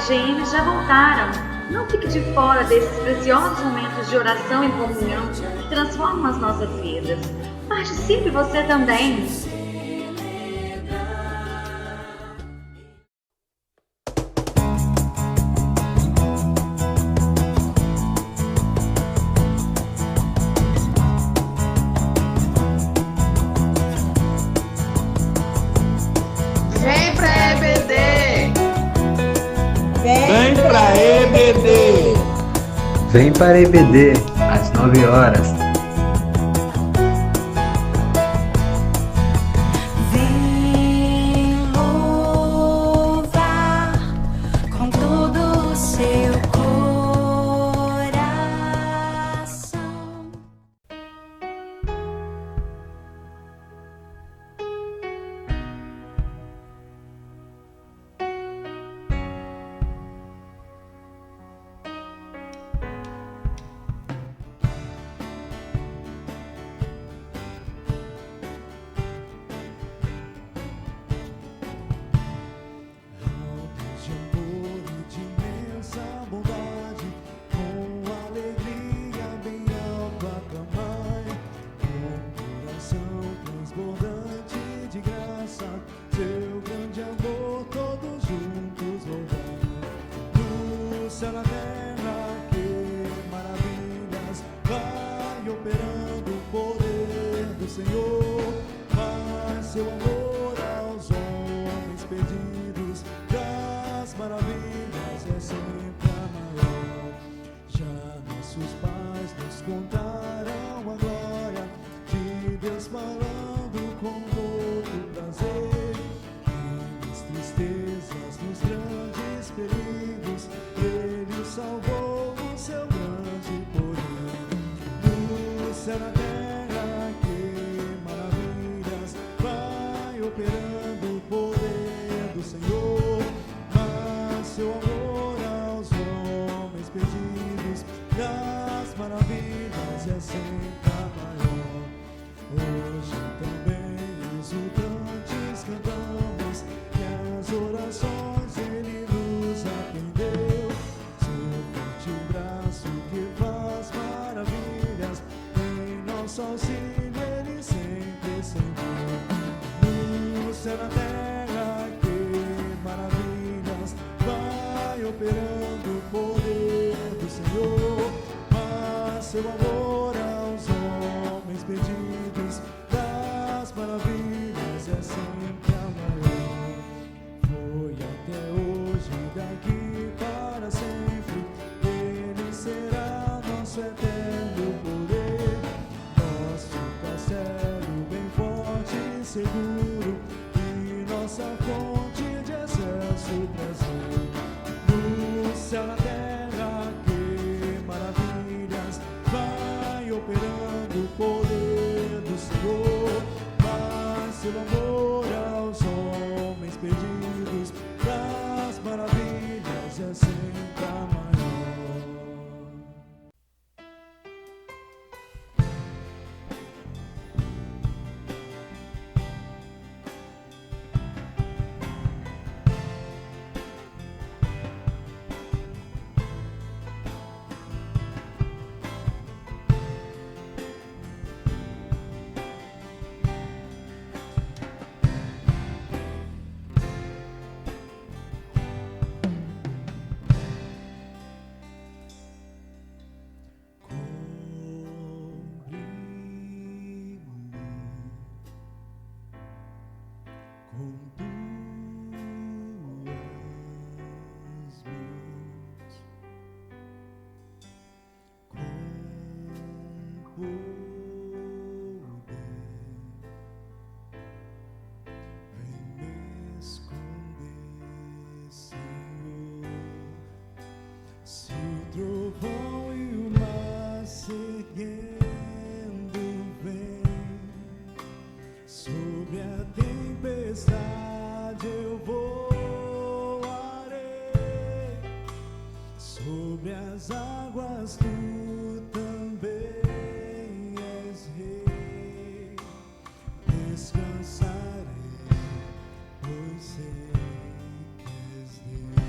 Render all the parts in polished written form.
GM já voltaram. Não fique de fora desses preciosos momentos de oração e comunhão que transformam as nossas vidas. Participe você também! Vem pra EBD! Vem pra EBD! Vem para a EBD, às 9 horas. Vem louvar com todo o seu coração. De amor e de imensa bondade, com alegria bem alto aclamai, com coração transbordante de graça, seu grande amor todos juntos louvar. No céu, na terra, que maravilhas, vai operando o poder do Senhor, mas seu amor aos homens perdidos, das maravilhas é sempre a maior. Já nossos pais nos contaram a glória de Deus falando com todo prazer. E nas tristezas, nos grandes perigos, Ele salvou o seu grande poder. No céu, na terra, que maravilhas, vai operando o poder do Senhor, mas seu amor aos homens perdidos, das maravilhas é sempre a maior. Hoje também exultantes cantamos que as orações Ele nos atendeu. Seu forte braço que faz maravilhas, em nosso auxílio Ele sempre estendeu. No céu, na terra, que maravilhas, vai operando o poder do Senhor, mas seu amor aos homens perdidos, das maravilhas é sempre a maior. Foi até hoje, daqui para sempre, Ele será nosso eterno poder, nosso castelo bem forte e seguro, e nossa fonte de excelso prazer. No céu, na terra, que maravilhas, vai operando o poder do Senhor, mas seu amor aos homens perdidos, das maravilhas é sempre a maior. Com tuas mãos, com poder, vem me esconder, Senhor. Se o trovão e o mar seguindo vem, sobre a tempestade eu voarei, sobre as águas tu também és rei. Descansarei, pois sei que és Deus.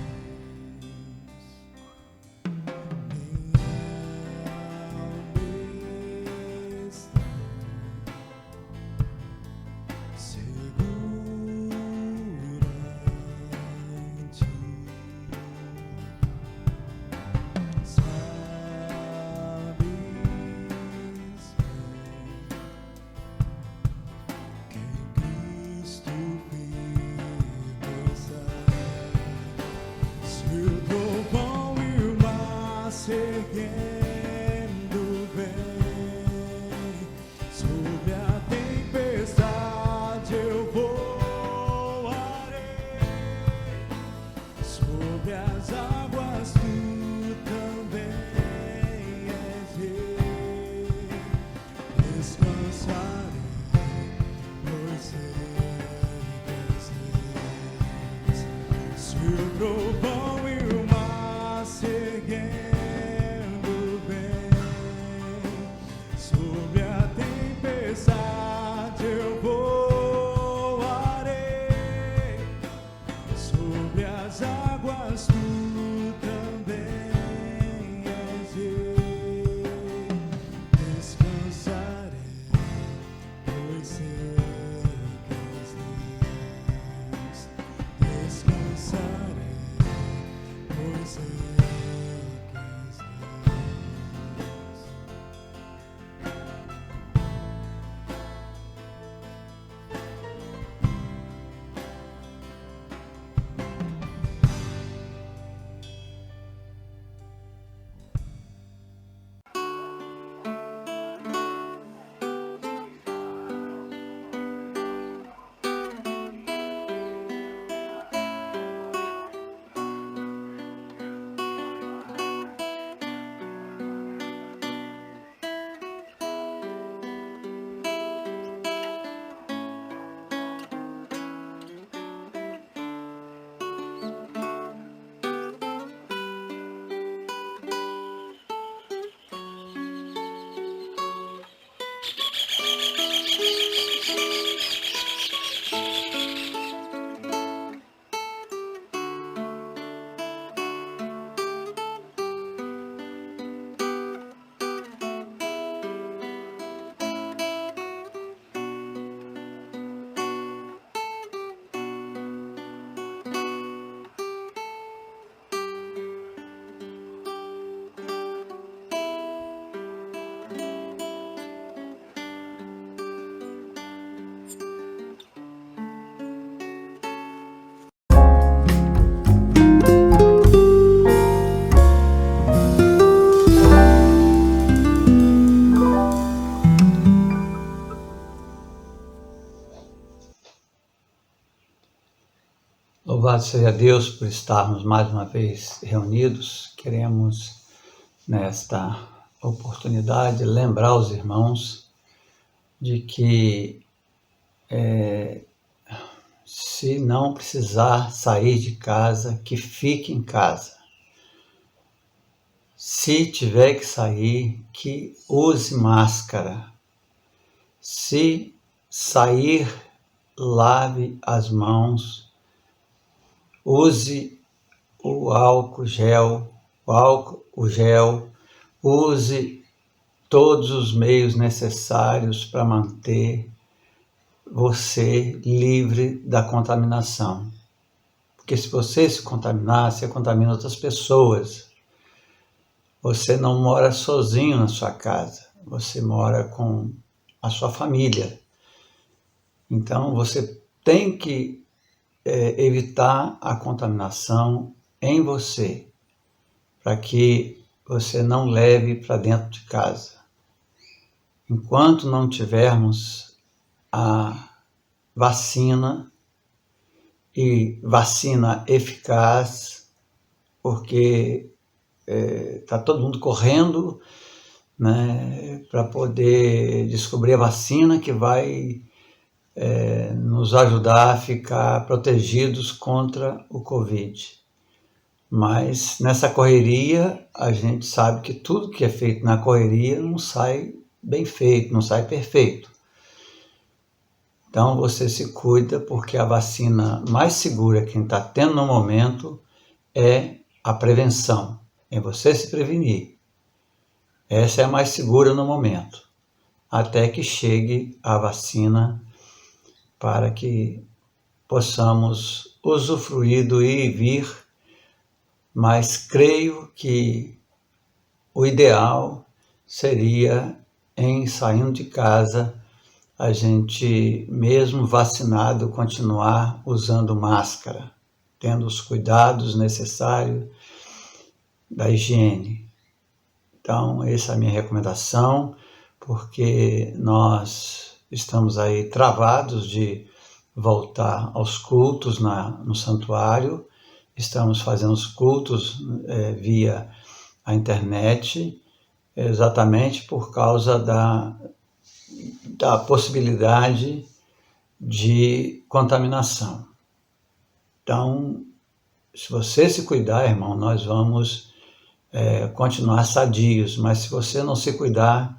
Louvado seja Deus por estarmos mais uma vez reunidos. Queremos, nesta oportunidade, lembrar os irmãos de que se não precisar sair de casa, que fique em casa. Se tiver que sair, que use máscara. Se sair, lave as mãos, use o álcool gel, use todos os meios necessários para manter você livre da contaminação. Porque se você se contaminar, você contamina outras pessoas. Você não mora sozinho na sua casa, você mora com a sua família. Então você tem que evitar a contaminação em você, para que você não leve para dentro de casa. Enquanto não tivermos a vacina, e vacina eficaz, porque está todo mundo correndo, né, para poder descobrir a vacina que vai nos ajudar a ficar protegidos contra o Covid. Mas nessa correria, a gente sabe que tudo que é feito na correria não sai bem feito, não sai perfeito. Então você se cuida, porque a vacina mais segura que a gente está tendo no momento é a prevenção, é você se prevenir. Essa é a mais segura no momento, até que chegue a vacina para que possamos usufruir do ir e vir, mas creio que o ideal seria, em saindo de casa, a gente, mesmo vacinado, continuar usando máscara, tendo os cuidados necessários da higiene. Então, essa é a minha recomendação, porque nós estamos aí travados de voltar aos cultos no santuário, estamos fazendo os cultos via a internet, exatamente por causa da possibilidade de contaminação. Então, se você se cuidar, irmão, nós vamos continuar sadios, mas se você não se cuidar,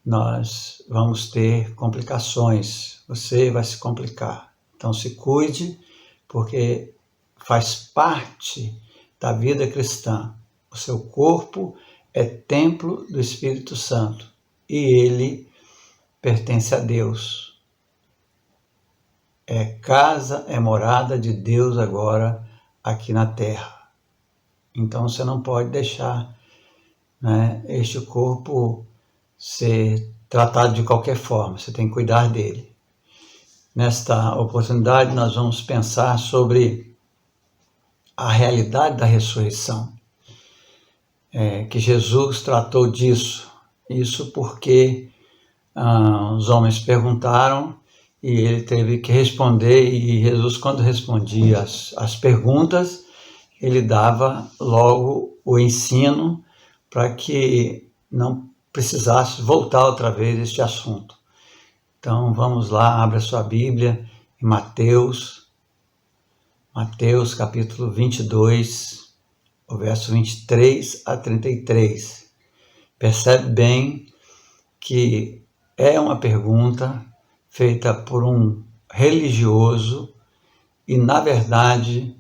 nós vamos ter complicações, você vai se complicar. Então se cuide, porque faz parte da vida cristã. O seu corpo é templo do Espírito Santo e ele pertence a Deus. É casa, é morada de Deus agora aqui na terra. Então você não pode deixar, né, este corpo ser tratado de qualquer forma, você tem que cuidar dele. Nesta oportunidade nós vamos pensar sobre a realidade da ressurreição, que Jesus tratou disso. Isso porque os homens perguntaram e ele teve que responder, e Jesus, quando respondia as perguntas, ele dava logo o ensino para que não precisasse voltar outra vez este assunto. Então vamos lá, abra sua Bíblia em Mateus capítulo 22, o verso 23 a 33. Percebe bem que é uma pergunta feita por um religioso e, na verdade,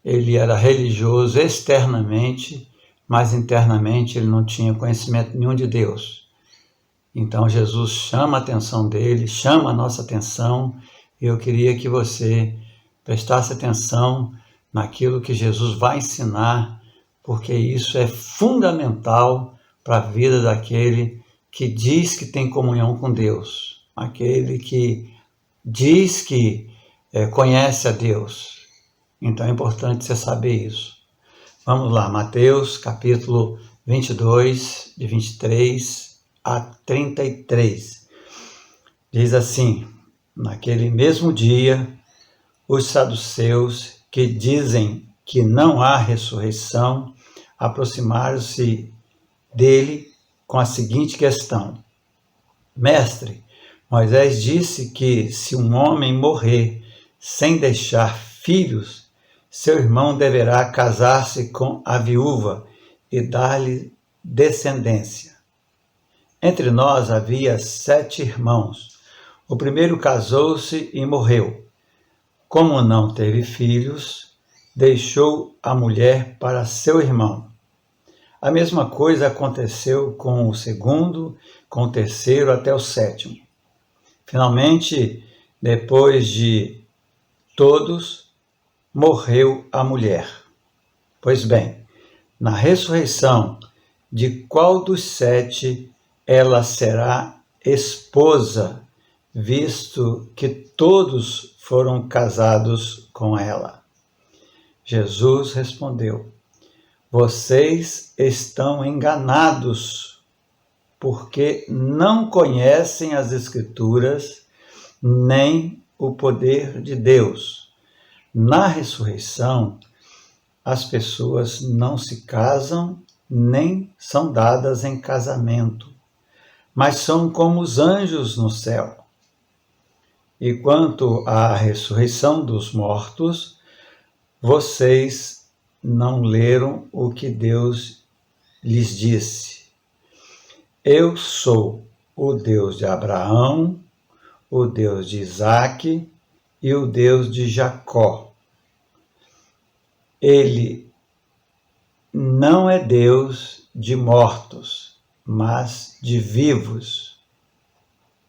ele era religioso externamente, mas internamente ele não tinha conhecimento nenhum de Deus. Então Jesus chama a atenção dele, chama a nossa atenção, e eu queria que você prestasse atenção naquilo que Jesus vai ensinar, porque isso é fundamental para a vida daquele que diz que tem comunhão com Deus, aquele que diz que conhece a Deus. Então é importante você saber isso. Vamos lá, Mateus capítulo 22, de 23 a 33. Diz assim: naquele mesmo dia, os saduceus que dizem que não há ressurreição aproximaram-se dele com a seguinte questão: Mestre, Moisés disse que se um homem morrer sem deixar filhos, seu irmão deverá casar-se com a viúva e dar-lhe descendência. Entre nós havia 7 irmãos. O primeiro casou-se e morreu. Como não teve filhos, deixou a mulher para seu irmão. A mesma coisa aconteceu com o segundo, com o terceiro até o 7º. Finalmente, depois de todos, morreu a mulher. Pois bem, na ressurreição, de qual dos 7 ela será esposa, visto que todos foram casados com ela? Jesus respondeu: Vocês estão enganados, porque não conhecem as Escrituras, nem o poder de Deus. Na ressurreição, as pessoas não se casam, nem são dadas em casamento, mas são como os anjos no céu. E quanto à ressurreição dos mortos, vocês não leram o que Deus lhes disse. Eu sou o Deus de Abraão, o Deus de Isaque e o Deus de Jacó. Ele não é Deus de mortos, mas de vivos.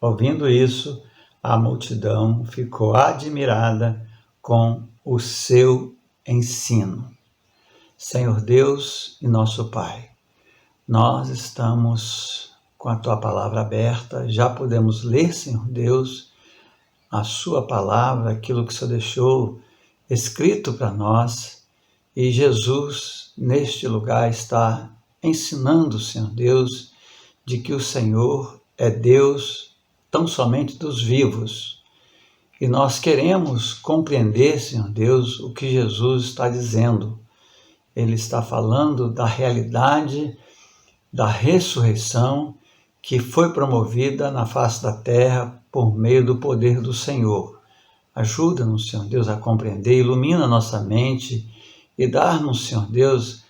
Ouvindo isso, a multidão ficou admirada com o seu ensino. Senhor Deus e nosso Pai, nós estamos com a Tua palavra aberta, já podemos ler, Senhor Deus, a Sua palavra, aquilo que o Senhor deixou escrito para nós, e Jesus, neste lugar, está ensinando, Senhor Deus, de que o Senhor é Deus tão somente dos vivos. E nós queremos compreender, Senhor Deus, o que Jesus está dizendo. Ele está falando da realidade da ressurreição que foi promovida na face da terra por meio do poder do Senhor. Ajuda-nos, Senhor Deus, a compreender, ilumina nossa mente e dar-nos, Senhor Deus,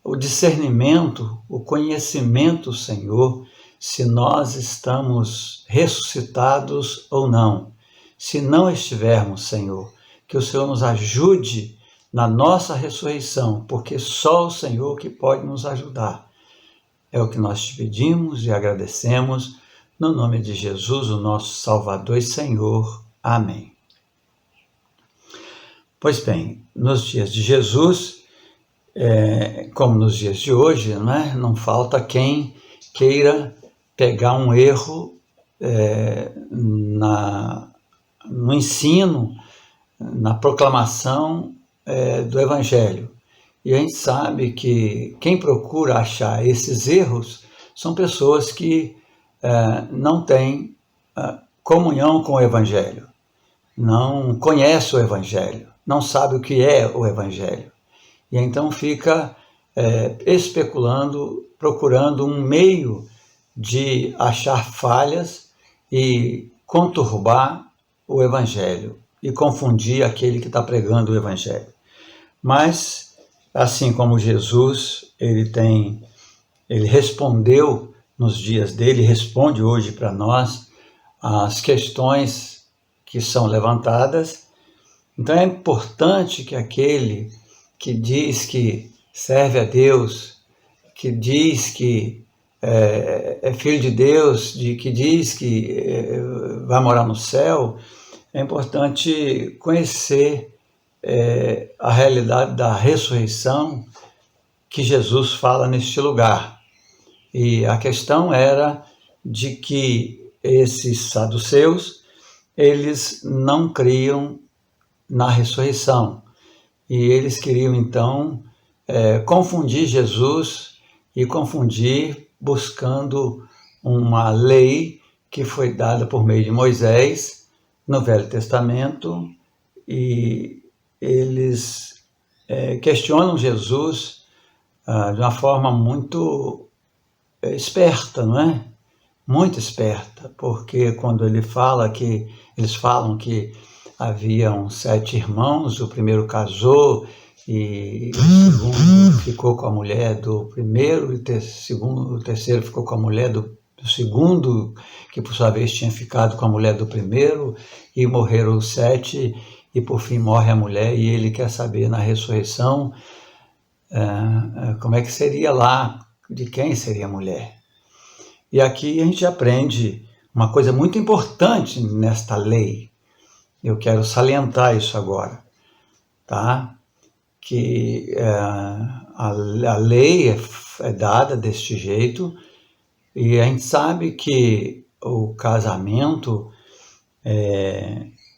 o discernimento, o conhecimento, Senhor, se nós estamos ressuscitados ou não. Se não estivermos, Senhor, que o Senhor nos ajude na nossa ressurreição, porque só o Senhor que pode nos ajudar. É o que nós te pedimos e agradecemos, no nome de Jesus, o nosso Salvador e Senhor. Amém. Pois bem, nos dias de Jesus, como nos dias de hoje, não falta quem queira pegar um erro no ensino, na proclamação do Evangelho. E a gente sabe que quem procura achar esses erros são pessoas que não têm comunhão com o Evangelho, não conhecem o Evangelho, não sabem o que é o Evangelho. E então fica especulando, procurando um meio de achar falhas e conturbar o Evangelho e confundir aquele que está pregando o Evangelho. Mas, assim como Jesus, ele respondeu nos dias dele, responde hoje para nós as questões que são levantadas. Então é importante que aquele que diz que serve a Deus, que diz que é filho de Deus, que diz que vai morar no céu, é importante conhecer a realidade da ressurreição que Jesus fala neste lugar. E a questão era de que esses saduceus, eles não criam na ressurreição. E eles queriam, então, confundir Jesus e confundir buscando uma lei que foi dada por meio de Moisés no Velho Testamento e eles questionam Jesus de uma forma muito esperta, não é? Muito esperta, porque quando eles falam que haviam 7 irmãos, o primeiro casou e o segundo ficou com a mulher do primeiro, e o terceiro ficou com a mulher do segundo, que por sua vez tinha ficado com a mulher do primeiro, e morreram os 7, e por fim morre a mulher, e ele quer saber na ressurreição como é que seria lá, de quem seria a mulher. E aqui a gente aprende uma coisa muito importante nesta lei. Eu quero salientar isso agora, tá? Que a lei é dada deste jeito, e a gente sabe que o casamento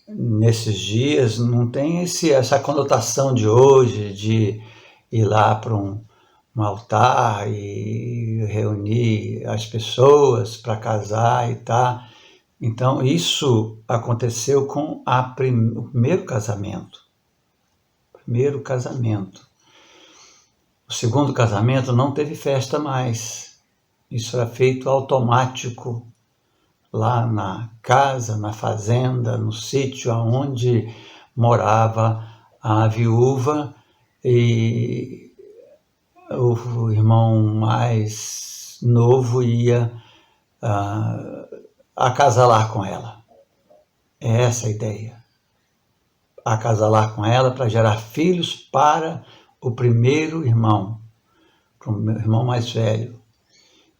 nesses dias não tem essa conotação de hoje, de ir lá para um altar e reunir as pessoas para casar e tal. Então, isso aconteceu com o primeiro casamento. O segundo casamento não teve festa mais. Isso era feito automático, lá na casa, na fazenda, no sítio onde morava a viúva, e o irmão mais novo ia acasalar com ela. É essa a ideia. Acasalar com ela para gerar filhos para o primeiro irmão, para o irmão mais velho.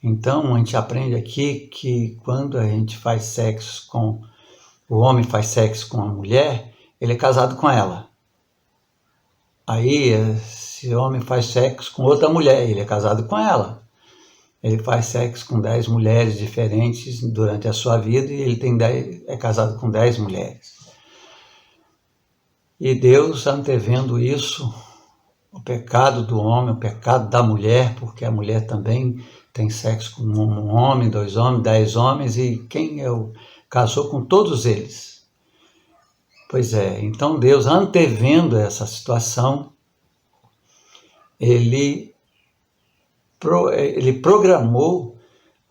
Então, a gente aprende aqui que quando a gente faz sexo o homem faz sexo com a mulher, ele é casado com ela. Aí, esse homem faz sexo com outra mulher, ele é casado com ela. Ele faz sexo com 10 mulheres diferentes durante a sua vida, e ele é casado com 10 mulheres. E Deus, antevendo isso, o pecado do homem, o pecado da mulher, porque a mulher também tem sexo com um homem, 2 homens, 10 homens, e quem casou com todos eles. Pois é, então Deus, antevendo essa situação, ele programou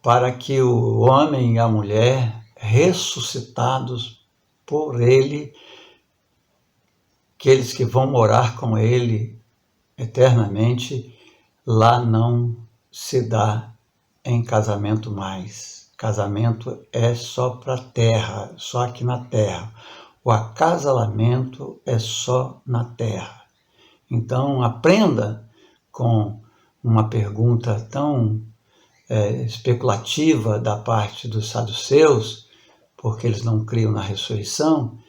para que o homem e a mulher, ressuscitados por ele, aqueles que vão morar com ele eternamente, lá não se dá em casamento mais. Casamento é só para a terra, só aqui na terra. O acasalamento é só na terra. Então, aprenda com uma pergunta tão especulativa da parte dos saduceus, porque eles não criam na ressurreição,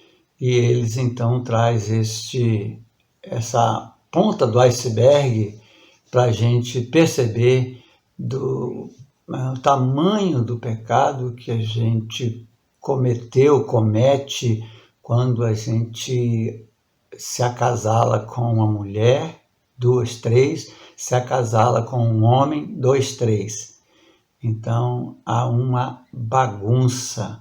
e eles então trazem essa ponta do iceberg para a gente perceber o tamanho do pecado que a gente comete quando a gente se acasala com uma mulher, 2, 3, se acasala com um homem, 2, 3. Então há uma bagunça.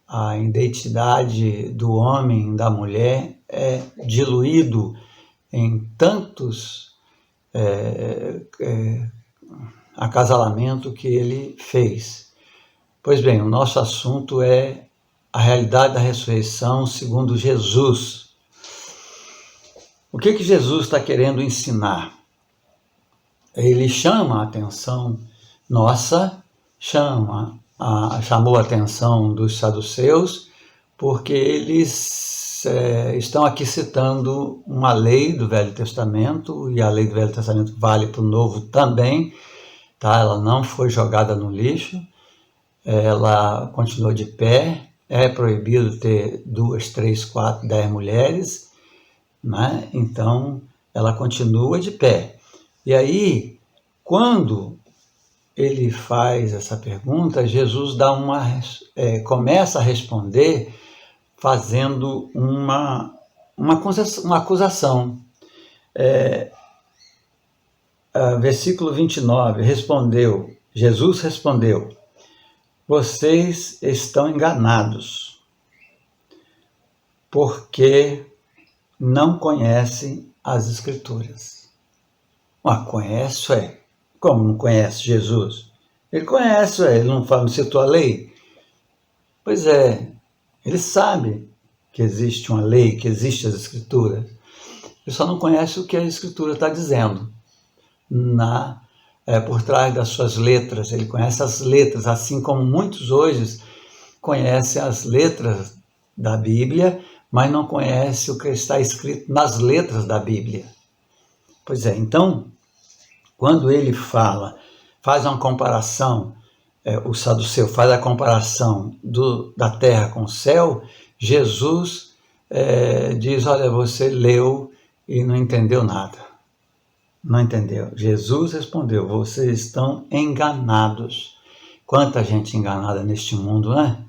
A identidade do homem e da mulher é diluído em tantos acasalamento que ele fez. Pois bem, o nosso assunto é a realidade da ressurreição segundo Jesus. O que Jesus está querendo ensinar? Ele chama a atenção nossa, chamou a atenção dos saduceus, porque eles estão aqui citando uma lei do Velho Testamento, e a lei do Velho Testamento vale para o Novo também, tá? Ela não foi jogada no lixo, ela continuou de pé. É proibido ter 2, 3, 4, 10 mulheres, né? Então ela continua de pé. E aí, quando ele faz essa pergunta, Jesus começa a responder fazendo uma acusação. Versículo 29, Jesus respondeu: vocês estão enganados, porque não conhece as Escrituras. Conhece, como não conhece Jesus? Ele conhece, ele não citou a lei? Pois é, ele sabe que existe uma lei, que existem as Escrituras. Ele só não conhece o que a Escritura está dizendo. Por trás das suas letras, ele conhece as letras, assim como muitos hoje conhecem as letras da Bíblia, mas não conhece o que está escrito nas letras da Bíblia. Pois é, então, quando ele faz uma comparação, o saduceu faz a comparação da terra com o céu, Jesus diz, olha, você leu e não entendeu nada. Não entendeu. Jesus respondeu, vocês estão enganados. Quanta gente enganada neste mundo, né?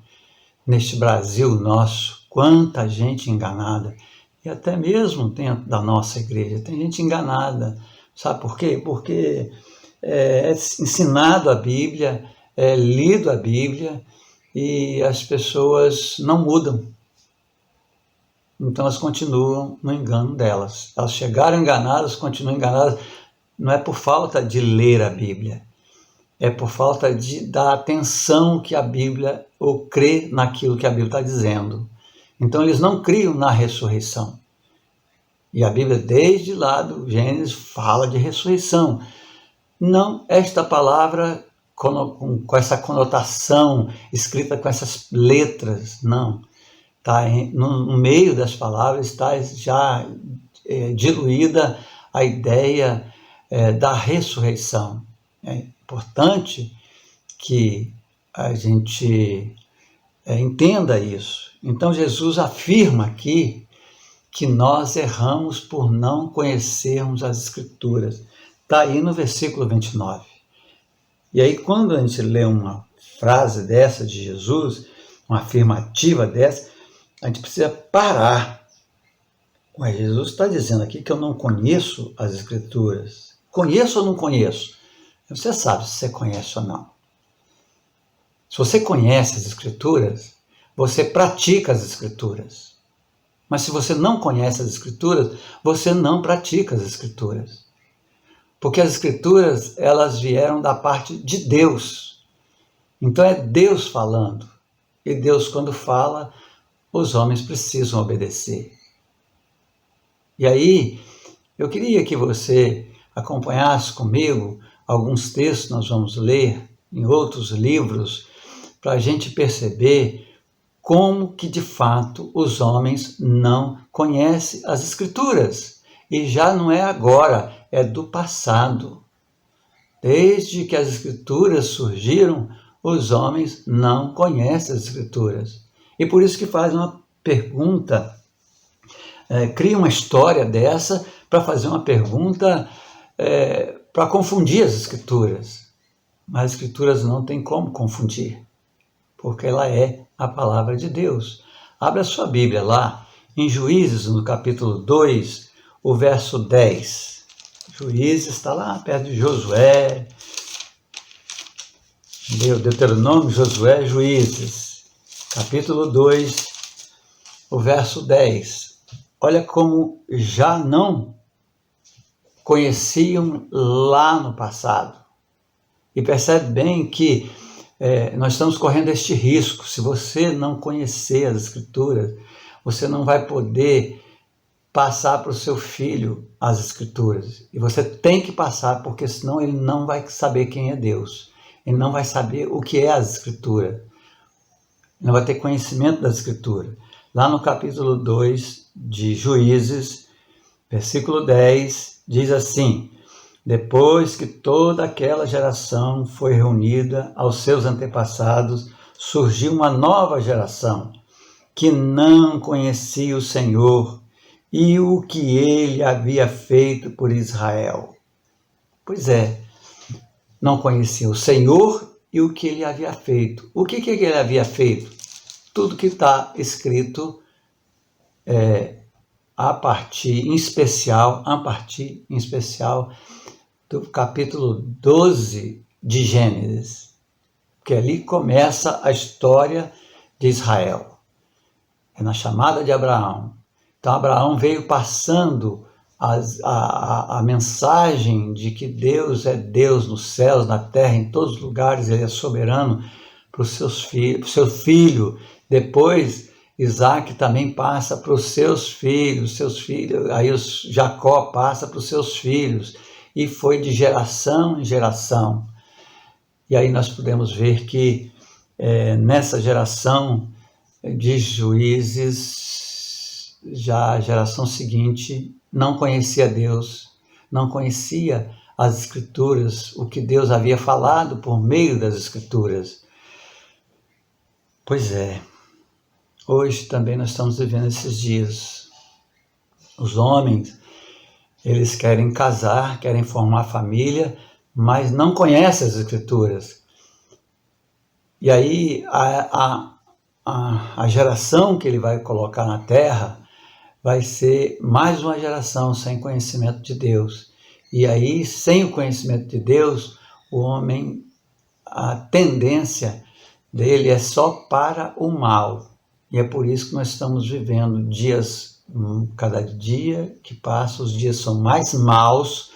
Neste Brasil nosso, quanta gente enganada. E até mesmo dentro da nossa igreja, tem gente enganada. Sabe por quê? Porque é ensinado a Bíblia, é lido a Bíblia e as pessoas não mudam. Então elas continuam no engano delas. Elas chegaram enganadas, continuam enganadas. Não é por falta de ler a Bíblia, é por falta de dar atenção que a Bíblia, ou crer naquilo que a Bíblia está dizendo. Então eles não criam na ressurreição. E a Bíblia, desde lá do Gênesis, fala de ressurreição. Não esta palavra com essa conotação, escrita com essas letras, não. No meio das palavras está já diluída a ideia da ressurreição. É importante que a gente entenda isso. Então Jesus afirma aqui que nós erramos por não conhecermos as Escrituras. Está aí no versículo 29. E aí quando a gente lê uma frase dessa de Jesus, uma afirmativa dessa, a gente precisa parar. Jesus está dizendo aqui que eu não conheço as Escrituras. Conheço ou não conheço? Você sabe se você conhece ou não. Se você conhece as Escrituras, você pratica as Escrituras. Mas se você não conhece as Escrituras, você não pratica as Escrituras. Porque as Escrituras, elas vieram da parte de Deus. Então é Deus falando. E Deus, quando fala, os homens precisam obedecer. E aí, eu queria que você acompanhasse comigo alguns textos que nós vamos ler em outros livros, para a gente perceber como que, de fato, os homens não conhecem as Escrituras. E já não é agora, é do passado. Desde que as Escrituras surgiram, os homens não conhecem as Escrituras. E por isso que faz uma pergunta, cria uma história dessa para fazer uma pergunta para confundir as Escrituras. Mas as Escrituras não tem como confundir, porque ela é a palavra de Deus. Abra a sua Bíblia lá, em Juízes, no capítulo 2, o verso 10. Juízes está lá perto de Josué, Deuteronômio, Josué, Juízes, capítulo 2, o verso 10. Olha como já não conheciam lá no passado. E percebe bem que nós estamos correndo este risco. Se você não conhecer as Escrituras, você não vai poder passar para o seu filho as Escrituras. E você tem que passar, porque senão ele não vai saber quem é Deus. Ele não vai saber o que é as Escrituras. Ele não vai ter conhecimento das Escrituras. Lá no capítulo 2 de Juízes, versículo 10, diz assim: depois que toda aquela geração foi reunida aos seus antepassados, surgiu uma nova geração que não conhecia o Senhor e o que ele havia feito por Israel. Pois é, não conhecia o Senhor e o que ele havia feito. O que ele havia feito? Tudo que está escrito a partir em especial do capítulo 12 de Gênesis, que ali começa a história de Israel. É na chamada de Abraão. Então Abraão veio passando a mensagem de que Deus é Deus nos céus, na terra, em todos os lugares, ele é soberano para os seus filhos, para o seu filho. Depois Isaac também passa para os seus filhos, aí Jacó passa para os seus filhos, e foi de geração em geração. E aí nós podemos ver que nessa geração de juízes, já a geração seguinte não conhecia Deus, não conhecia as Escrituras, o que Deus havia falado por meio das Escrituras. Pois é, hoje também nós estamos vivendo esses dias. Os homens, eles querem casar, querem formar família, mas não conhecem as Escrituras. E aí a geração que ele vai colocar na terra vai ser mais uma geração sem conhecimento de Deus. E aí, sem o conhecimento de Deus, o homem, a tendência dele é só para o mal. E é por isso que nós estamos vivendo dias, cada dia que passa, os dias são mais maus,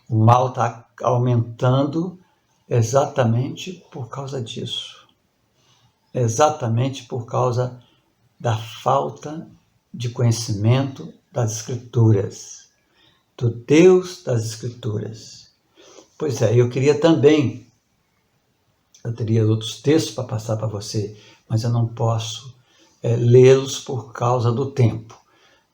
o mal está aumentando exatamente por causa disso. Exatamente por causa da falta de conhecimento das Escrituras, do Deus das Escrituras. Pois é, eu queria também, eu teria outros textos para passar para você, mas eu não posso lê-los por causa do tempo.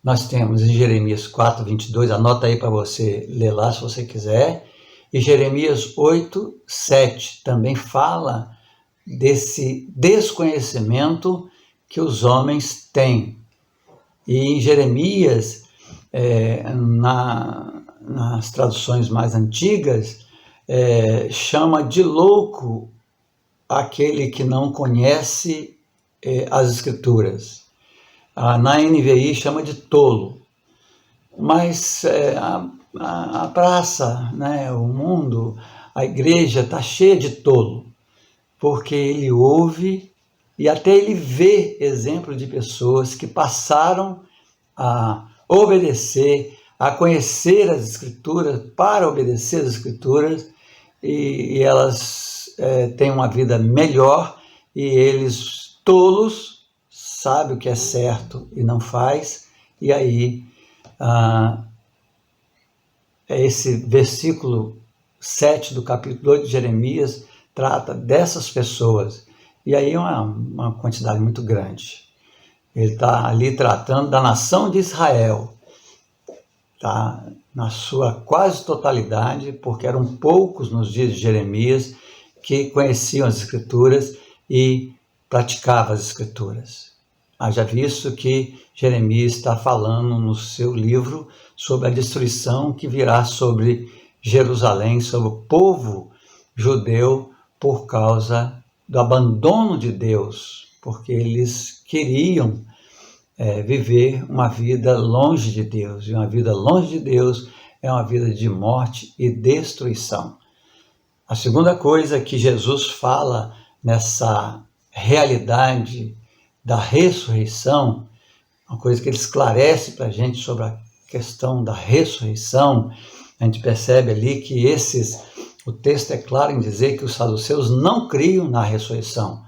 Nós temos em Jeremias 4, 22, anota aí para você ler lá se você quiser, e Jeremias 8, 7 também fala desse desconhecimento que os homens têm. E em Jeremias, nas traduções mais antigas, chama de louco aquele que não conhece as Escrituras. Na NVI chama de tolo. Mas a praça, né, o mundo, a igreja está cheia de tolo, porque ele ouve e até ele vê exemplo de pessoas que passaram a obedecer, a conhecer as Escrituras, para obedecer as Escrituras, e elas têm uma vida melhor, e eles, tolos, sabem o que é certo e não faz, e aí esse versículo 7 do capítulo 8 de Jeremias trata dessas pessoas. E aí é uma quantidade muito grande. Ele está ali tratando da nação de Israel, tá? Na sua quase totalidade, porque eram poucos nos dias de Jeremias que conheciam as Escrituras e praticavam as Escrituras. Haja visto que Jeremias está falando no seu livro sobre a destruição que virá sobre Jerusalém, sobre o povo judeu, por causa do abandono de Deus, porque eles queriam viver uma vida longe de Deus, e uma vida longe de Deus é uma vida de morte e destruição. A segunda coisa que Jesus fala nessa realidade da ressurreição, uma coisa que ele esclarece para a gente sobre a questão da ressurreição, a gente percebe ali que o texto é claro em dizer que os saduceus não criam na ressurreição.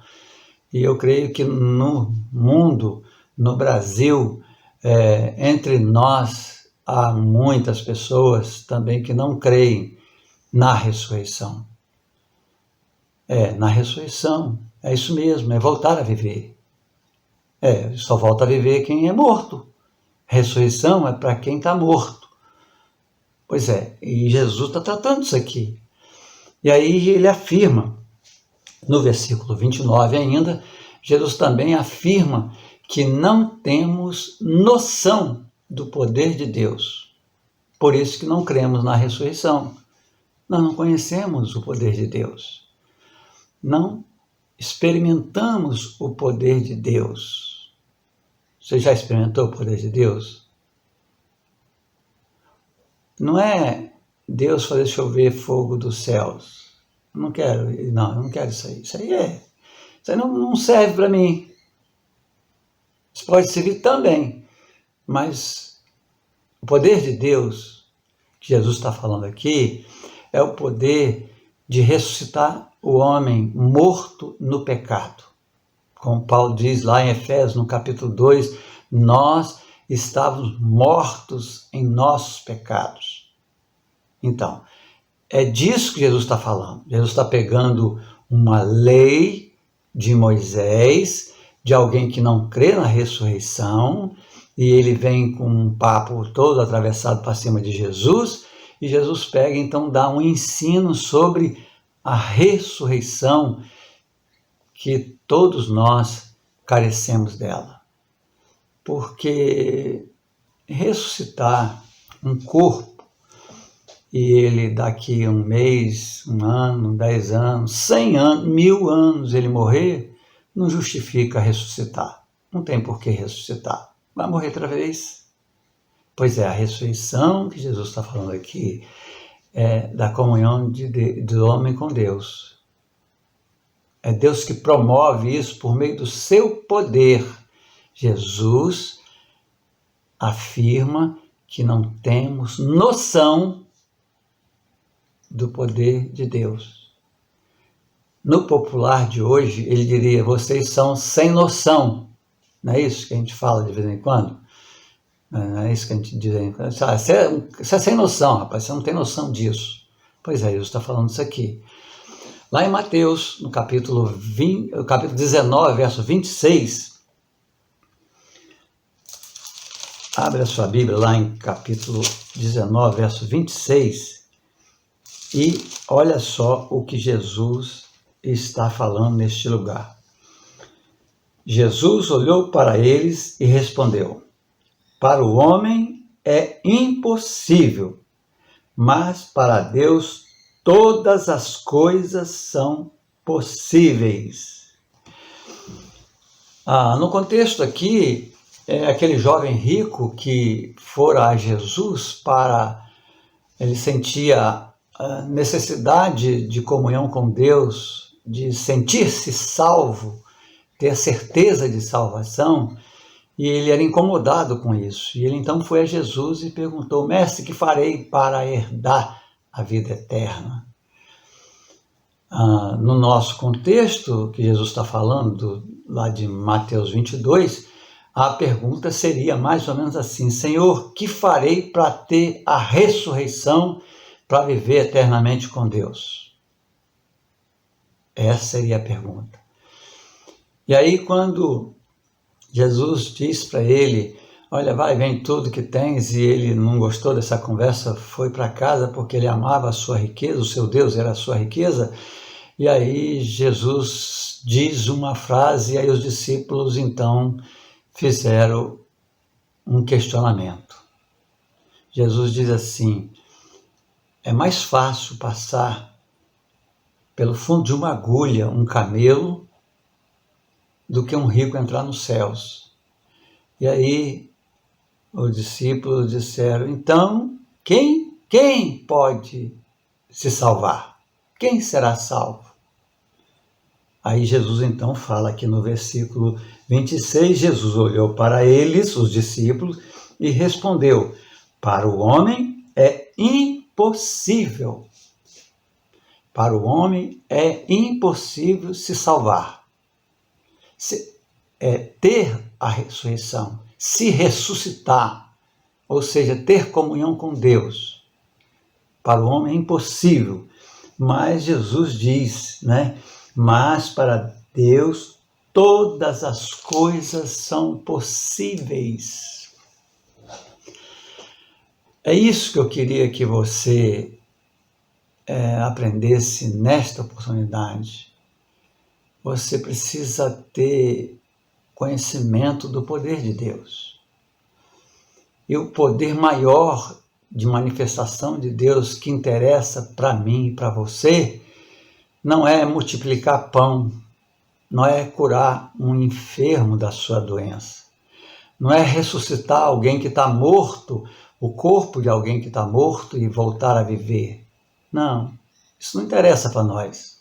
E eu creio que no mundo, no Brasil, entre nós, há muitas pessoas também que não creem na ressurreição. Na ressurreição, é isso mesmo, é voltar a viver. Só volta a viver quem é morto. Ressurreição é para quem está morto. Pois é, e Jesus está tratando isso aqui. E aí ele afirma, no versículo 29 ainda, Jesus também afirma que não temos noção do poder de Deus. Por isso que não cremos na ressurreição. Nós não conhecemos o poder de Deus. Não experimentamos o poder de Deus. Você já experimentou o poder de Deus? Não é Deus fazer chover fogo dos céus. Eu não quero isso aí. Isso aí não serve para mim. Isso pode servir também, Mas o poder de Deus, que Jesus está falando aqui, é o poder de ressuscitar o homem morto no pecado. Como Paulo diz lá em Efésios, no capítulo 2, nós estávamos mortos em nossos pecados. Então, é disso que Jesus está falando. Jesus está pegando uma lei de Moisés, de alguém que não crê na ressurreição, e ele vem com um papo todo atravessado para cima de Jesus, e Jesus pega, então, dá um ensino sobre a ressurreição, que todos nós carecemos dela. Porque ressuscitar um corpo, e ele daqui um mês, um ano, 10 anos, 100 anos, 1000 anos ele morrer, não justifica ressuscitar. Não tem por que ressuscitar. Vai morrer outra vez. Pois é, a ressurreição que Jesus está falando aqui é da comunhão do homem com Deus. É Deus que promove isso por meio do seu poder. Jesus afirma que não temos noção do poder de Deus. No popular de hoje, ele diria, vocês são sem noção. Não é isso que a gente fala de vez em quando? Não é isso que a gente diz aí? Você é sem noção, rapaz, você não tem noção disso. Pois é, Jesus está falando isso aqui. Lá em Mateus, no capítulo 19, verso 26, abre a sua Bíblia lá em capítulo 19, verso 26, e olha só o que Jesus está falando neste lugar. Jesus olhou para eles e respondeu, para o homem é impossível, mas para Deus todas as coisas são possíveis. No contexto aqui, é aquele jovem rico que fora a Jesus ele sentia a necessidade de comunhão com Deus, de sentir-se salvo, ter a certeza de salvação, e ele era incomodado com isso. E ele então foi a Jesus e perguntou, mestre, que farei para herdar a vida eterna? No nosso contexto, que Jesus está falando, lá de Mateus 22, a pergunta seria mais ou menos assim, Senhor, que farei para ter a ressurreição, para viver eternamente com Deus? Essa seria a pergunta. E aí quando Jesus diz para ele, olha, vai, vem tudo que tens, e ele não gostou dessa conversa, foi para casa porque ele amava a sua riqueza, o seu Deus era a sua riqueza, e aí Jesus diz uma frase, e aí os discípulos então fizeram um questionamento. Jesus diz assim, é mais fácil passar pelo fundo de uma agulha um camelo do que um rico entrar nos céus. E aí os discípulos disseram, então, quem pode se salvar? Quem será salvo? Aí Jesus então fala aqui no versículo 26, Jesus olhou para eles, os discípulos, e respondeu, para o homem é impossível. Para o homem é impossível se salvar. Ter a ressurreição, se ressuscitar, ou seja, ter comunhão com Deus. Para o homem é impossível, mas Jesus diz, né? Mas para Deus todas as coisas são possíveis. É isso que eu queria que você aprendesse nesta oportunidade. Você precisa ter conhecimento do poder de Deus. E o poder maior de manifestação de Deus que interessa para mim e para você não é multiplicar pão, não é curar um enfermo da sua doença, não é ressuscitar alguém que está morto, o corpo de alguém que está morto e voltar a viver. Não, isso não interessa para nós.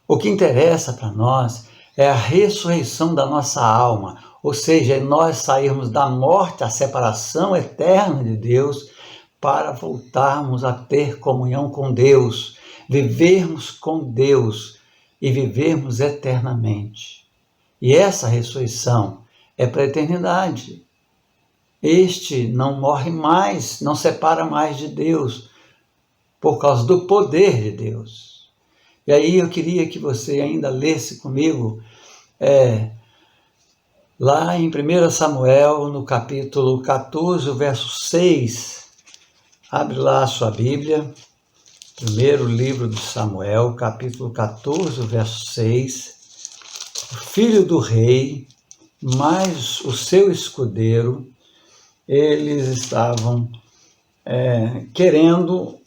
O que interessa para nós é a ressurreição da nossa alma, ou seja, nós sairmos da morte, a separação eterna de Deus, para voltarmos a ter comunhão com Deus, vivermos com Deus e vivermos eternamente. E essa ressurreição é para a eternidade. Este não morre mais, não separa mais de Deus, por causa do poder de Deus. E aí eu queria que você ainda lesse comigo, lá em 1 Samuel, no capítulo 14, o verso 6. Abre lá a sua Bíblia, primeiro livro de Samuel, capítulo 14, o verso 6. O filho do rei, mais o seu escudeiro, eles estavam querendo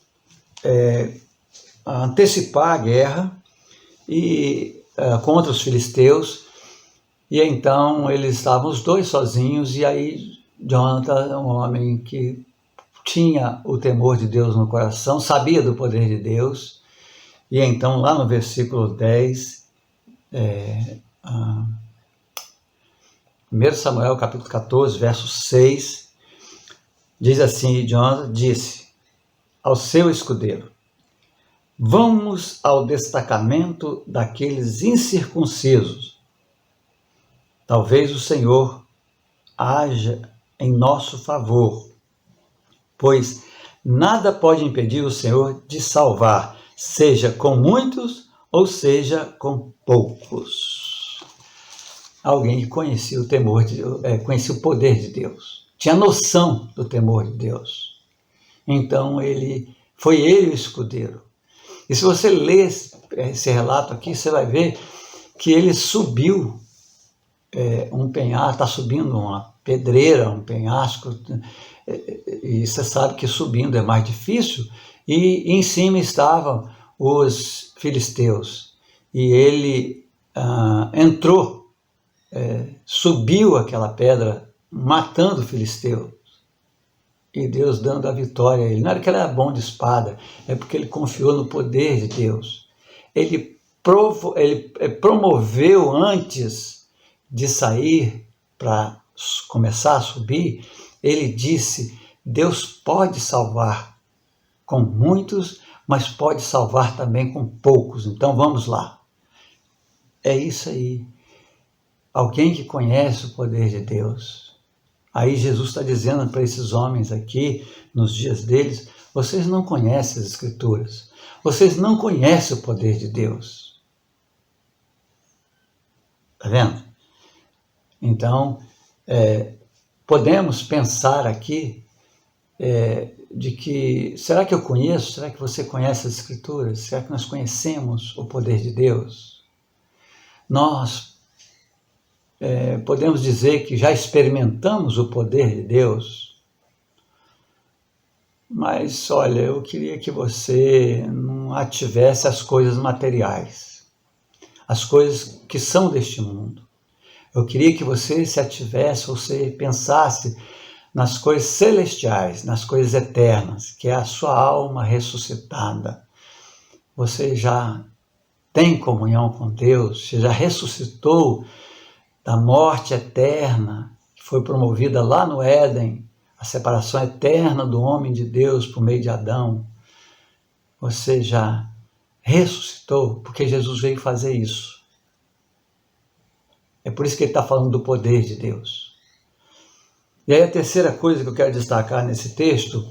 antecipar a guerra contra os filisteus, e então eles estavam os dois sozinhos, e aí Jonathan, um homem que tinha o temor de Deus no coração, sabia do poder de Deus, e então lá no versículo 10, 1 Samuel capítulo 14, verso 6, diz assim: e Jonathan disse ao seu escudeiro: vamos ao destacamento daqueles incircuncisos. Talvez o Senhor haja em nosso favor, pois nada pode impedir o Senhor de salvar, seja com muitos ou seja com poucos. Alguém que conhecia o temor de Deus, conhecia o poder de Deus, tinha noção do temor de Deus. Então foi ele o escudeiro. E se você ler esse relato aqui, você vai ver que ele subiu um penhasco, está subindo uma pedreira, um penhasco, e você sabe que subindo é mais difícil, e em cima estavam os filisteus. E ele entrou, subiu aquela pedra, matando o filisteu. E Deus dando a vitória a ele. Não era que ele era bom de espada, é porque ele confiou no poder de Deus. Ele promoveu antes de sair para começar a subir, ele disse: Deus pode salvar com muitos, mas pode salvar também com poucos. Então vamos lá. É isso aí. Alguém que conhece o poder de Deus. Aí Jesus está dizendo para esses homens aqui, nos dias deles: vocês não conhecem as Escrituras, vocês não conhecem o poder de Deus. Está vendo? Então, podemos pensar aqui de que, será que eu conheço? Será que você conhece as Escrituras? Será que nós conhecemos o poder de Deus? Nós podemos dizer que já experimentamos o poder de Deus, mas olha, eu queria que você não ativesse as coisas materiais, as coisas que são deste mundo. Eu queria que você se ativesse, você pensasse nas coisas celestiais, nas coisas eternas, que é a sua alma ressuscitada. Você já tem comunhão com Deus, você já ressuscitou da morte eterna, que foi promovida lá no Éden, a separação eterna do homem de Deus por meio de Adão. Você já ressuscitou, porque Jesus veio fazer isso. É por isso que ele está falando do poder de Deus. E aí a terceira coisa que eu quero destacar nesse texto,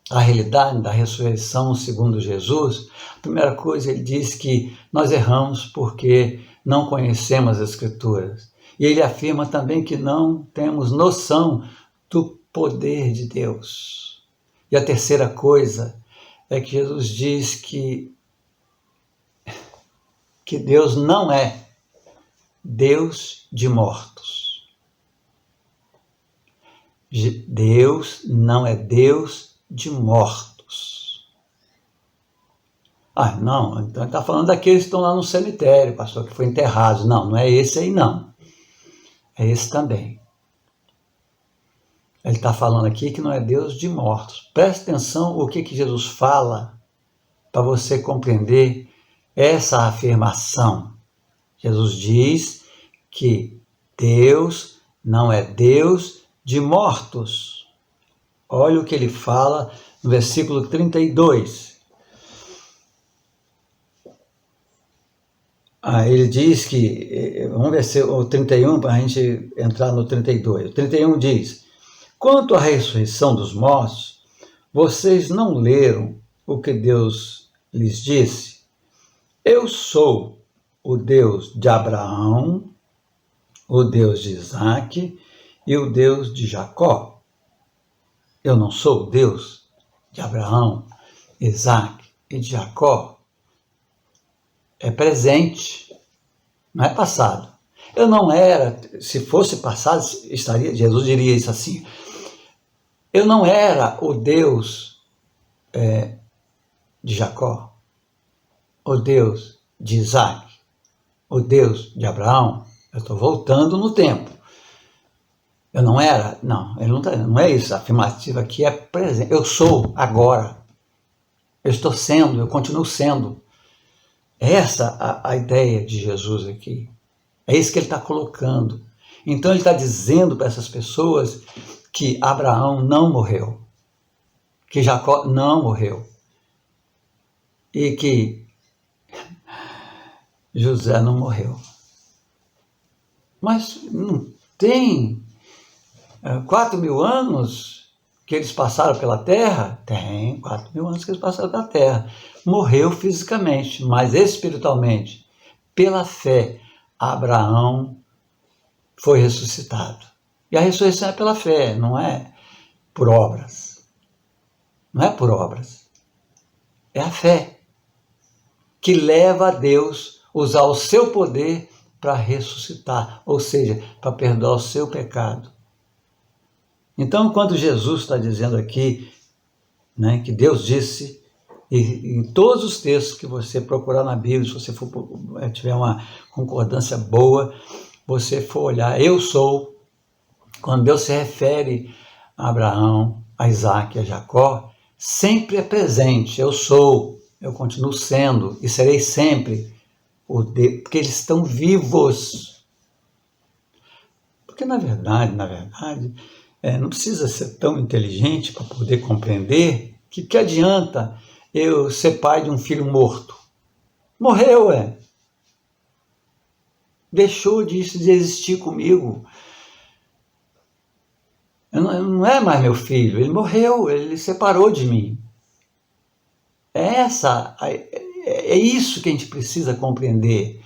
a realidade da ressurreição segundo Jesus, a primeira coisa, ele diz que nós erramos porque não conhecemos as Escrituras. E ele afirma também que não temos noção do poder de Deus. E a terceira coisa é que Jesus diz que Deus não é Deus de mortos. Deus não é Deus de mortos. Ah, não, então ele está falando daqueles que estão lá no cemitério, pastor, que foi enterrado. Não, não é esse aí não. É esse também. Ele está falando aqui que não é Deus de mortos. Preste atenção o que Jesus fala para você compreender essa afirmação. Jesus diz que Deus não é Deus de mortos. Olha o que ele fala no versículo 32. Ele diz que, vamos ver o 31 para a gente entrar no 32. O 31 diz: quanto à ressurreição dos mortos, vocês não leram o que Deus lhes disse? Eu sou o Deus de Abraão, o Deus de Isaque e o Deus de Jacó. Eu não sou o Deus de Abraão, Isaque e de Jacó. É presente, não é passado. Eu não era, se fosse passado, Jesus diria isso assim: eu não era o Deus de Jacó, o Deus de Isaque, o Deus de Abraão. Eu estou voltando no tempo. Eu não era, não, ele não é isso. A afirmativa aqui é presente. Eu sou agora. Eu estou sendo, eu continuo sendo. Essa a ideia de Jesus aqui. É isso que ele está colocando. Então ele está dizendo para essas pessoas que Abraão não morreu, que Jacó não morreu e que José não morreu. Mas não tem 4.000 anos que eles passaram pela terra? Tem 4.000 anos que eles passaram pela terra. Morreu fisicamente, mas espiritualmente, pela fé, Abraão foi ressuscitado. E a ressurreição é pela fé, não é por obras. Não é por obras. É a fé que leva a Deus a usar o seu poder para ressuscitar, ou seja, para perdoar o seu pecado. Então, quando Jesus está dizendo aqui, né, que Deus disse, e em todos os textos que você procurar na Bíblia, se você tiver uma concordância boa, você for olhar, eu sou, quando Deus se refere a Abraão, a Isaque, a Jacó, sempre é presente. Eu sou, eu continuo sendo e serei sempre o Deus, porque eles estão vivos. Porque na verdade, não precisa ser tão inteligente para poder compreender que adianta eu ser pai de um filho morto. Morreu, deixou de existir comigo. Não é mais meu filho, ele morreu, ele separou de mim. É isso que a gente precisa compreender.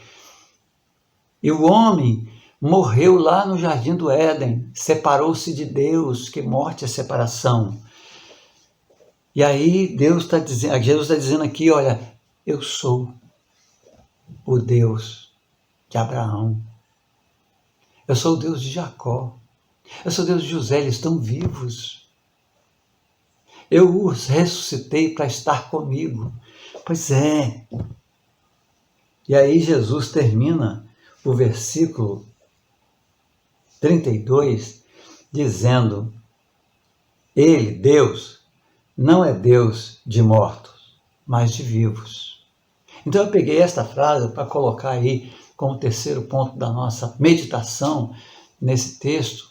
E o homem morreu lá no Jardim do Éden, separou-se de Deus, que morte é separação. E aí Jesus está dizendo aqui, olha, eu sou o Deus de Abraão, eu sou o Deus de Jacó, eu sou o Deus de José, eles estão vivos. Eu os ressuscitei para estar comigo. Pois é. E aí Jesus termina o versículo 32 dizendo: ele, Deus, não é Deus de mortos, mas de vivos. Então eu peguei esta frase para colocar aí como terceiro ponto da nossa meditação nesse texto,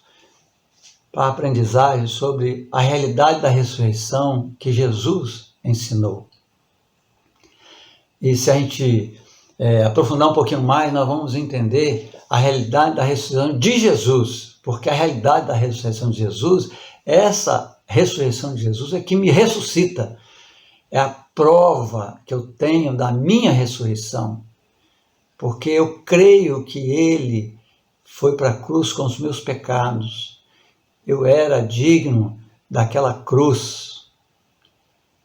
para a aprendizagem sobre a realidade da ressurreição que Jesus ensinou. E se a gente aprofundar um pouquinho mais, nós vamos entender a realidade da ressurreição de Jesus, porque a realidade da ressurreição de Jesus, essa ressurreição de Jesus é que me ressuscita, é a prova que eu tenho da minha ressurreição, porque eu creio que ele foi para a cruz com os meus pecados. Eu era digno daquela cruz.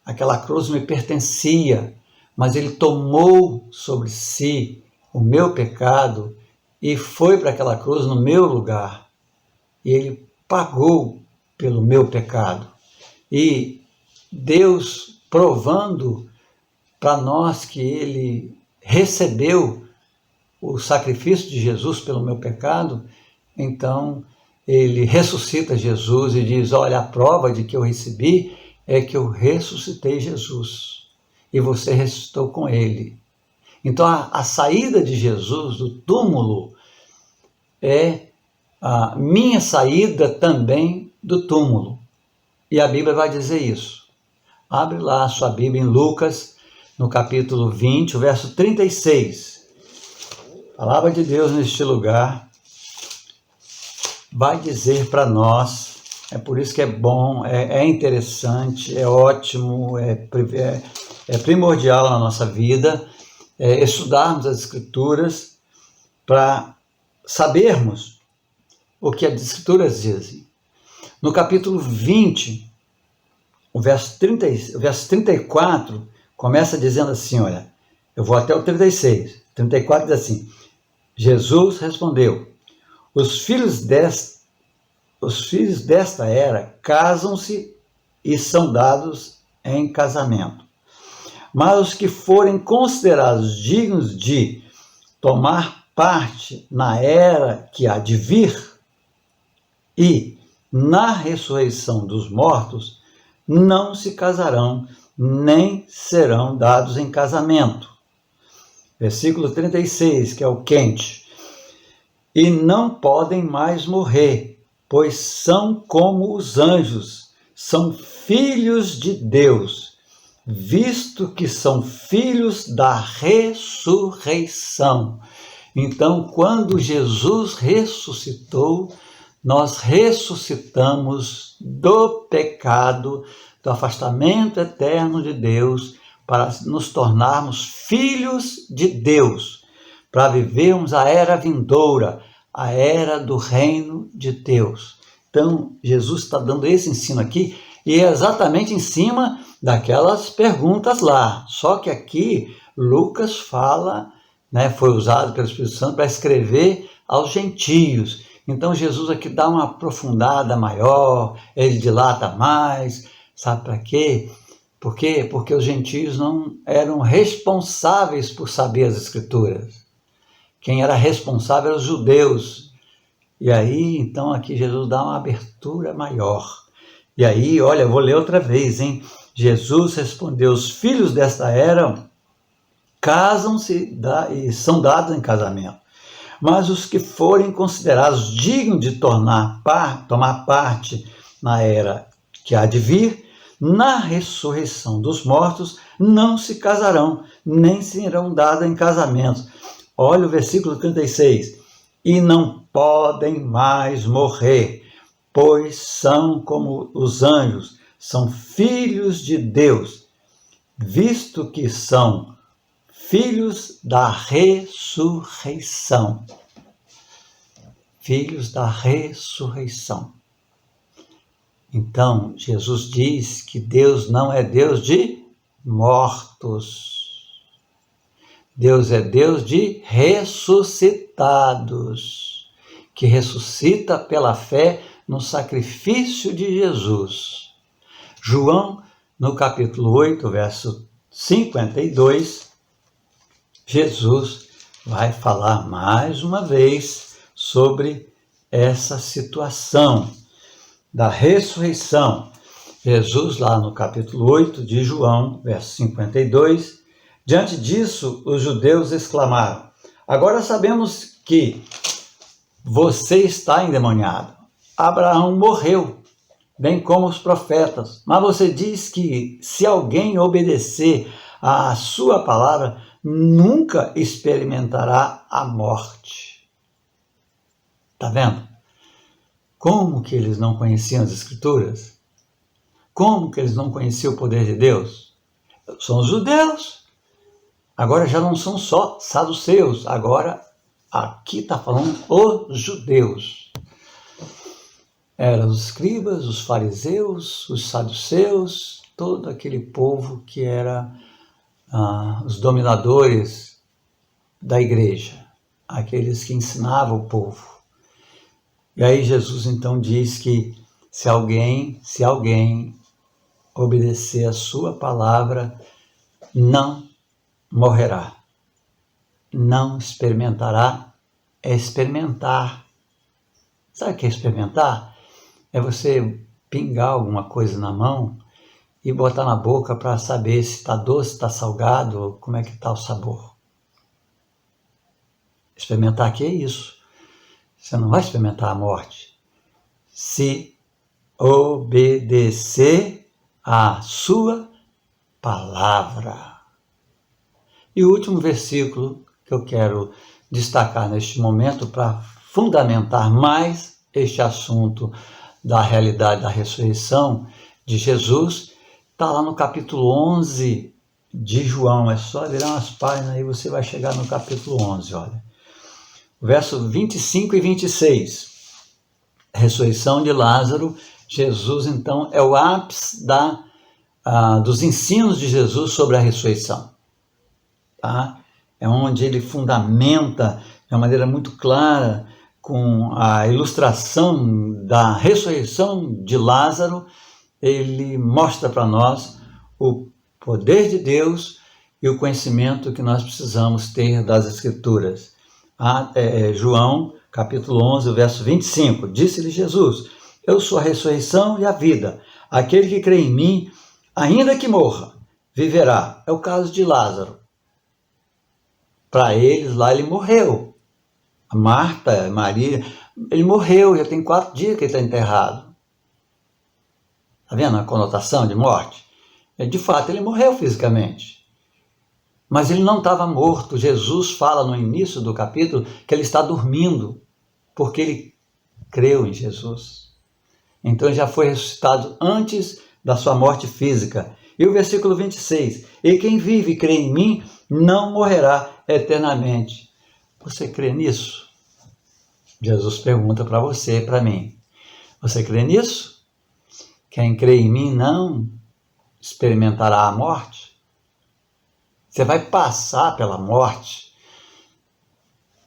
Aquela cruz me pertencia, mas ele tomou sobre si o meu pecado e foi para aquela cruz no meu lugar. E ele pagou pelo meu pecado. E Deus provando para nós que ele recebeu o sacrifício de Jesus pelo meu pecado, então ele ressuscita Jesus e diz: olha, a prova de que eu recebi é que eu ressuscitei Jesus e você ressuscitou com ele. Então a saída de Jesus do túmulo é a minha saída também do túmulo. E a Bíblia vai dizer isso. Abre lá a sua Bíblia em Lucas, no capítulo 20, o verso 36. A palavra de Deus neste lugar vai dizer para nós, é por isso que é bom, é interessante, é ótimo, é primordial na nossa vida, estudarmos as Escrituras para sabermos o que as Escrituras dizem. No capítulo 20, o verso 34, começa dizendo assim, olha, eu vou até o 36, 34 diz assim, Jesus respondeu, os filhos desta era casam-se e são dados em casamento. Mas os que forem considerados dignos de tomar parte na era que há de vir e na ressurreição dos mortos, não se casarão, nem serão dados em casamento. Versículo 36, que é o quente. E não podem mais morrer, pois são como os anjos, são filhos de Deus, visto que são filhos da ressurreição. Então, quando Jesus ressuscitou, nós ressuscitamos do pecado, do afastamento eterno de Deus, para nos tornarmos filhos de Deus, para vivermos a era vindoura, a era do reino de Deus. Então, Jesus está dando esse ensino aqui, e é exatamente em cima daquelas perguntas lá. Só que aqui, Lucas fala, foi usado pelo Espírito Santo para escrever aos gentios. Então, Jesus aqui dá uma aprofundada maior, ele dilata mais, sabe para quê? Por quê? Porque os gentios não eram responsáveis por saber as Escrituras. Quem era responsável eram os judeus. E aí, então, aqui Jesus dá uma abertura maior. E aí, olha, eu vou ler outra vez, hein? Jesus respondeu, os filhos desta era casam-se e são dados em casamento. Mas os que forem considerados dignos de tomar parte na era que há de vir, na ressurreição dos mortos, não se casarão, nem serão dados em casamento. Olha o versículo 36. E não podem mais morrer, pois são como os anjos, são filhos de Deus, visto que são filhos da ressurreição. Filhos da ressurreição. Então, Jesus diz que Deus não é Deus de mortos. Deus é Deus de ressuscitados, que ressuscita pela fé no sacrifício de Jesus. João, no capítulo 8, verso 52, Jesus vai falar mais uma vez sobre essa situação da ressurreição. Jesus, lá no capítulo 8 de João, verso 52, diante disso, os judeus exclamaram, agora sabemos que você está endemoniado. Abraão morreu, bem como os profetas, mas você diz que se alguém obedecer à sua palavra, nunca experimentará a morte. Está vendo? Como que eles não conheciam as Escrituras? Como que eles não conheciam o poder de Deus? São os judeus. Agora já não são só saduceus. Agora aqui está falando os judeus. Eram os escribas, os fariseus, os saduceus, todo aquele povo que era os dominadores da igreja. Aqueles que ensinavam o povo. E aí Jesus então diz que se alguém obedecer a sua palavra, não morrerá. Não experimentará, é experimentar. Sabe o que é experimentar? É você pingar alguma coisa na mão e botar na boca para saber se está doce, se está salgado, como é que está o sabor. Experimentar aqui é isso. Você não vai experimentar a morte se obedecer à sua palavra. E o último versículo que eu quero destacar neste momento para fundamentar mais este assunto da realidade da ressurreição de Jesus, está lá no capítulo 11 de João. É só virar umas páginas e você vai chegar no capítulo 11, olha. Verso 25 e 26. Ressurreição de Lázaro. Jesus, então, é o ápice dos ensinos de Jesus sobre a ressurreição. Tá? É onde ele fundamenta de uma maneira muito clara, com a ilustração da ressurreição de Lázaro, ele mostra para nós o poder de Deus e o conhecimento que nós precisamos ter das Escrituras. João, capítulo 11, verso 25, disse-lhe Jesus: eu sou a ressurreição e a vida. Aquele que crê em mim, ainda que morra, viverá. É o caso de Lázaro. Para eles lá ele morreu. A Marta, Maria, ele morreu, já tem 4 dias que ele está enterrado. Está vendo a conotação de morte? De fato, ele morreu fisicamente. Mas ele não estava morto. Jesus fala no início do capítulo que ele está dormindo, porque ele creu em Jesus. Então ele já foi ressuscitado antes da sua morte física. E o versículo 26, e quem vive e crê em mim, não morrerá eternamente. Você crê nisso? Jesus pergunta para você e para mim. Você crê nisso? Quem crê em mim não experimentará a morte? Você vai passar pela morte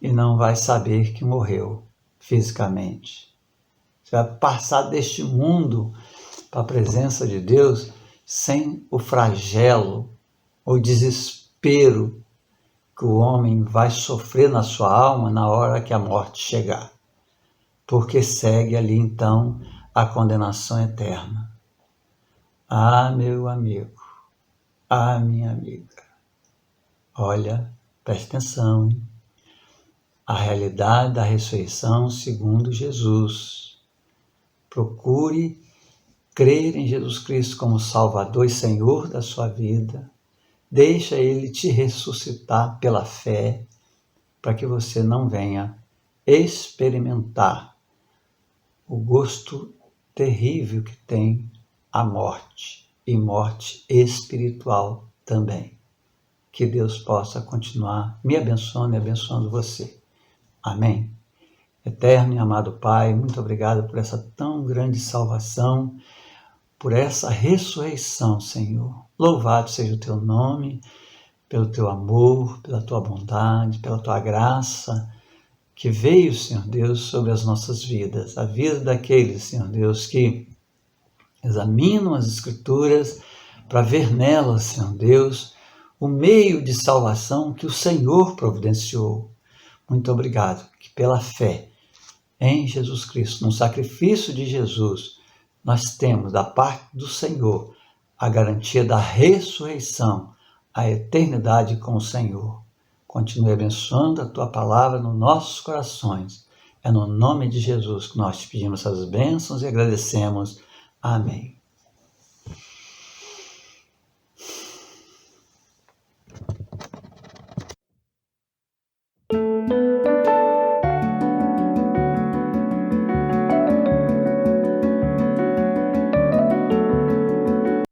e não vai saber que morreu fisicamente. Você vai passar deste mundo para a presença de Deus sem o flagelo, o desespero que o homem vai sofrer na sua alma na hora que a morte chegar. Porque segue ali então a condenação eterna. Ah, meu amigo, ah, minha amiga, olha, preste atenção, hein? A realidade da ressurreição segundo Jesus. Procure crer em Jesus Cristo como Salvador e Senhor da sua vida. Deixa Ele te ressuscitar pela fé, para que você não venha experimentar o gosto terrível que tem a morte, e morte espiritual também. Que Deus possa continuar me abençoando e abençoando você. Amém? Eterno e amado Pai, muito obrigado por essa tão grande salvação, por essa ressurreição, Senhor. Louvado seja o teu nome, pelo teu amor, pela tua bondade, pela tua graça, que veio, Senhor Deus, sobre as nossas vidas, a vida daqueles, Senhor Deus, que examinam as Escrituras para ver nelas, Senhor Deus, o meio de salvação que o Senhor providenciou. Muito obrigado, que pela fé em Jesus Cristo, no sacrifício de Jesus, nós temos da parte do Senhor a garantia da ressurreição, a eternidade com o Senhor. Continue abençoando a tua palavra nos nossos corações. É no nome de Jesus que nós te pedimos essas bênçãos e agradecemos. Amém.